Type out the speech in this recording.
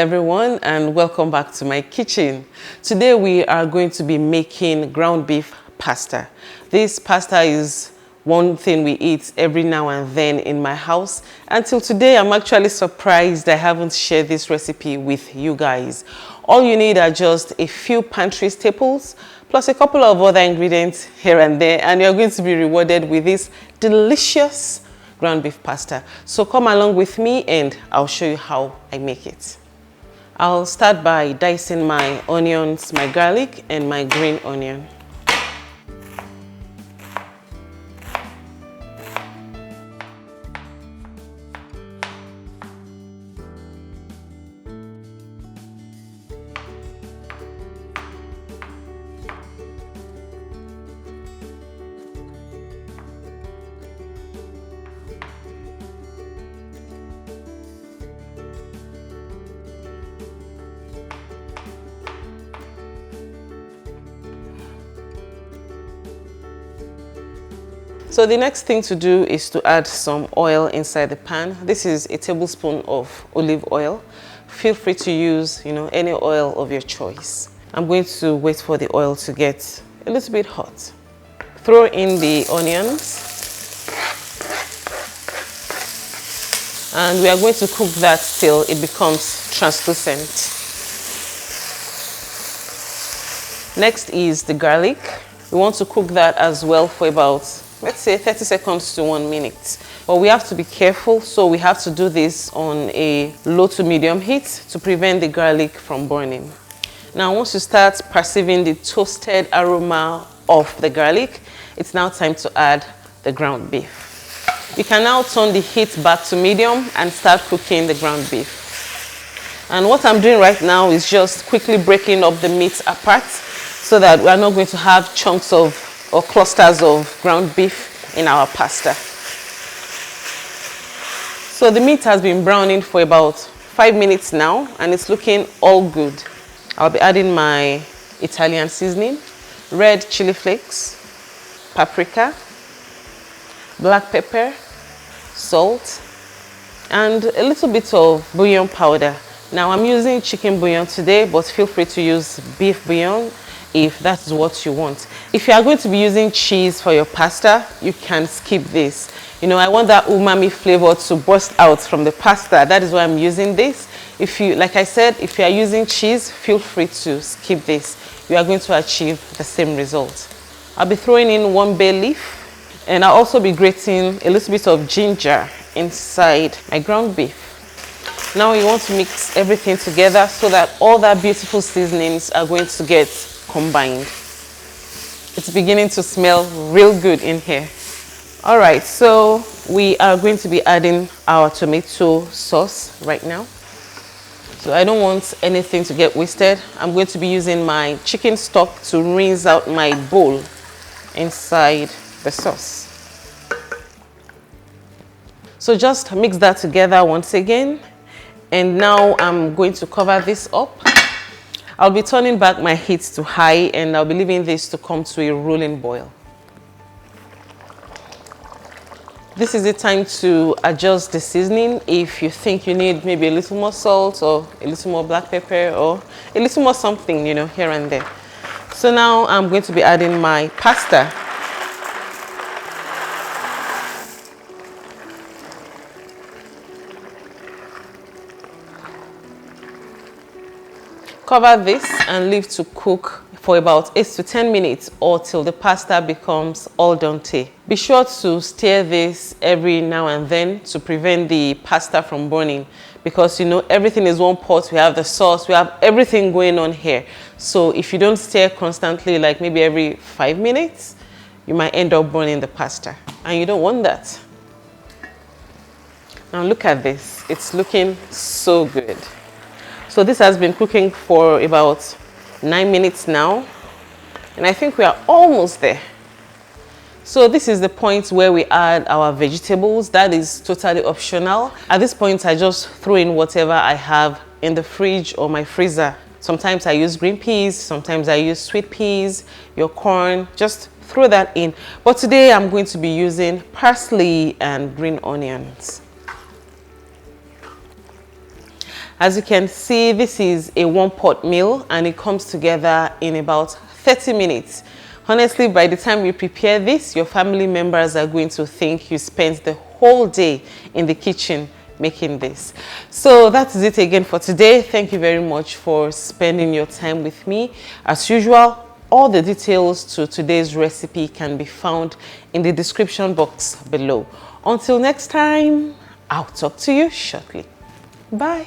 everyone, and welcome back to my kitchen. Today we are going to be making ground beef pasta. This pasta is one thing we eat every now and then in my house. Until today, I'm actually surprised I haven't shared this recipe with you guys. All you need are just a few pantry staples, plus a couple of other ingredients here and there, and you're going to be rewarded with this delicious ground beef pasta. So come along with me and I'll show you how I make it. I'll start by dicing my onions, my garlic, and my green onion. So the next thing to do is to add some oil inside the pan. This is a tablespoon of olive oil. Feel free to use, any oil of your choice. I'm going to wait for the oil to get a little bit hot. Throw in the onions. And we are going to cook that till it becomes translucent. Next is the garlic. We want to cook that as well for about, let's say, 30 seconds to 1 minute. But we have to be careful, so we have to do this on a low to medium heat to prevent the garlic from burning. Now, once you start perceiving the toasted aroma of the garlic, it's now time to add the ground beef. You can now turn the heat back to medium and start cooking the ground beef. And what I'm doing right now is just quickly breaking up the meat apart so that we are not going to have chunks of or clusters of ground beef in our pasta. So the meat has been browning for about 5 minutes now and it's looking all good. I'll be adding my Italian seasoning, red chili flakes, paprika, black pepper, salt, and a little bit of bouillon powder. Now I'm using chicken bouillon today, but feel free to use beef bouillon if that's what you want. If you are going to be using cheese for your pasta, you can skip this. I want that umami flavor to burst out from the pasta. That is why I'm using this. Like I said, if you are using cheese, feel free to skip this. You are going to achieve the same result. I'll be throwing in 1 bay leaf, and I'll also be grating a little bit of ginger inside my ground beef. Now you want to mix everything together so that all that beautiful seasonings are going to get combined. It's beginning to smell real good in here. All right, so we are going to be adding our tomato sauce right now. So I don't want anything to get wasted. I'm going to be using my chicken stock to rinse out my bowl inside the sauce. So just mix that together once again. And now I'm going to cover this up. I'll be turning back my heat to high and I'll be leaving this to come to a rolling boil. This is the time to adjust the seasoning if you think you need maybe a little more salt or a little more black pepper or a little more something, here and there. So now I'm going to be adding my pasta. Cover this and leave to cook for about 8 to 10 minutes or till the pasta becomes al dente. Be sure to stir this every now and then to prevent the pasta from burning, because everything is one pot. We have the sauce, we have everything going on here. So if you don't stir constantly, like maybe every 5 minutes, you might end up burning the pasta, and you don't want that. Now look at this, it's looking so good. So this has been cooking for about 9 minutes now, and I think we are almost there. So this is the point where we add our vegetables. That is totally optional. At this point, I just throw in whatever I have in the fridge or my freezer. Sometimes I use green peas, sometimes I use sweet peas, your corn, just throw that in. But today I'm going to be using parsley and green onions. As you can see, this is a one-pot meal and it comes together in about 30 minutes. Honestly, by the time you prepare this, your family members are going to think you spent the whole day in the kitchen making this. So that is it again for today. Thank you very much for spending your time with me. As usual, all the details to today's recipe can be found in the description box below. Until next time, I'll talk to you shortly. Bye.